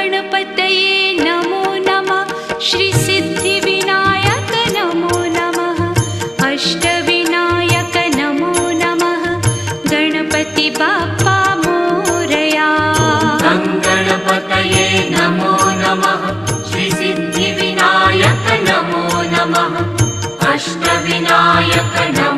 गणपतये नमो नमः श्री सिद्धिविनायक नमो नमः अष्टविनायक नमो नमः गणपति बाप्पा मोरया। गणपतये नमो नमः श्री सिद्धिविनायक नमो नमः अष्टविनायक नमो